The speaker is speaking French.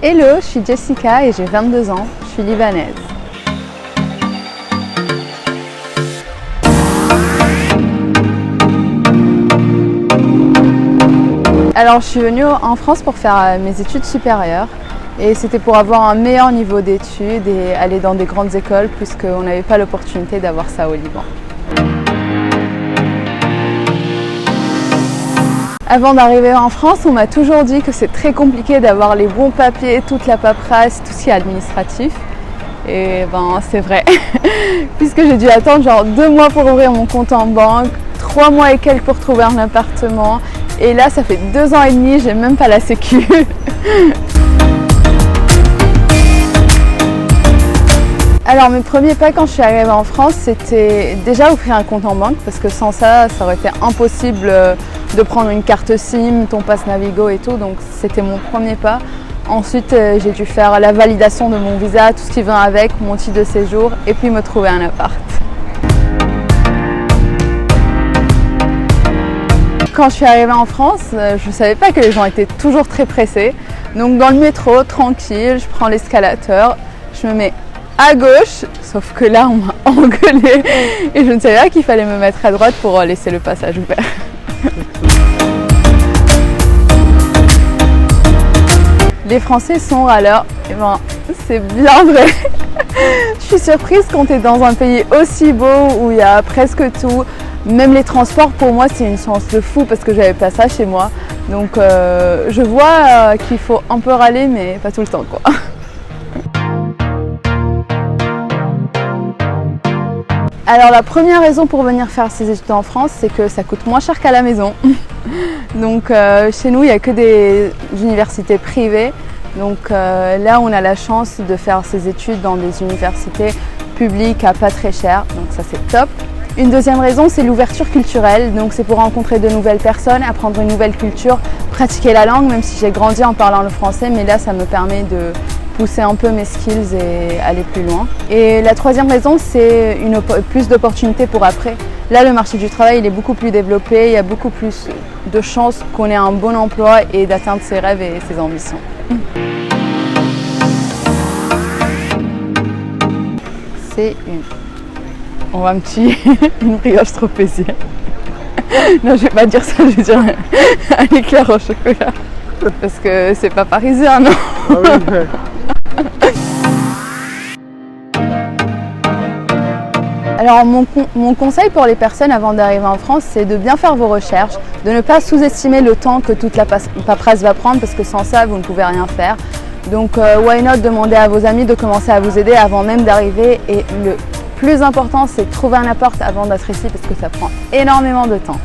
Hello, je suis Jessica et j'ai 22 ans, je suis libanaise. Alors je suis venue en France pour faire mes études supérieures et c'était pour avoir un meilleur niveau d'études et aller dans des grandes écoles puisqu'on n'avait pas l'opportunité d'avoir ça au Liban. Avant d'arriver en France, on m'a toujours dit que c'est très compliqué d'avoir les bons papiers, toute la paperasse, tout ce qui est administratif. Et ben c'est vrai, puisque j'ai dû attendre genre 2 mois pour ouvrir mon compte en banque, 3 mois et quelques pour trouver un appartement. Et là, ça fait 2 ans et demi, j'ai même pas la sécu. Alors mes premiers pas quand je suis arrivée en France, c'était déjà ouvrir un compte en banque parce que sans ça, ça aurait été impossible de prendre une carte SIM, ton passe Navigo et tout, donc c'était mon premier pas. Ensuite, j'ai dû faire la validation de mon visa, tout ce qui vient avec, mon titre de séjour et puis me trouver un appart. Quand je suis arrivée en France, je ne savais pas que les gens étaient toujours très pressés. Donc dans le métro, tranquille, je prends l'escalator, je me mets à gauche, sauf que là on m'a engueulée et je ne savais pas qu'il fallait me mettre à droite pour laisser le passage ouvert. Les Français sont râleurs, et ben c'est bien vrai. Je suis surprise quand tu es dans un pays aussi beau où il y a presque tout. Même les transports, pour moi, c'est une chance de fou parce que j'avais pas ça chez moi. Donc je vois qu'il faut un peu râler, mais pas tout le temps, quoi. Alors la première raison pour venir faire ses études en France, c'est que ça coûte moins cher qu'à la maison. Donc chez nous, il n'y a que des universités privées. Donc là, on a la chance de faire ses études dans des universités publiques à pas très cher. Donc ça, c'est top. Une deuxième raison, c'est l'ouverture culturelle. Donc c'est pour rencontrer de nouvelles personnes, apprendre une nouvelle culture, pratiquer la langue, même si j'ai grandi en parlant le français. Mais là, ça me permet de pousser un peu mes skills et aller plus loin. Et la troisième raison, c'est plus d'opportunités pour après. Là, le marché du travail, il est beaucoup plus développé, il y a beaucoup plus de chances qu'on ait un bon emploi et d'atteindre ses rêves et ses ambitions. C'est on va me tuer une brioche trop plaisir. Non, je vais pas dire ça, je vais dire un éclair au chocolat. Parce que c'est pas parisien, non? Ah oui, mais... Alors mon conseil pour les personnes avant d'arriver en France, c'est de bien faire vos recherches, de ne pas sous-estimer le temps que toute la paperasse va prendre parce que sans ça, vous ne pouvez rien faire. Donc why not demander à vos amis de commencer à vous aider avant même d'arriver. Et le plus important, c'est de trouver un appart avant d'être ici parce que ça prend énormément de temps.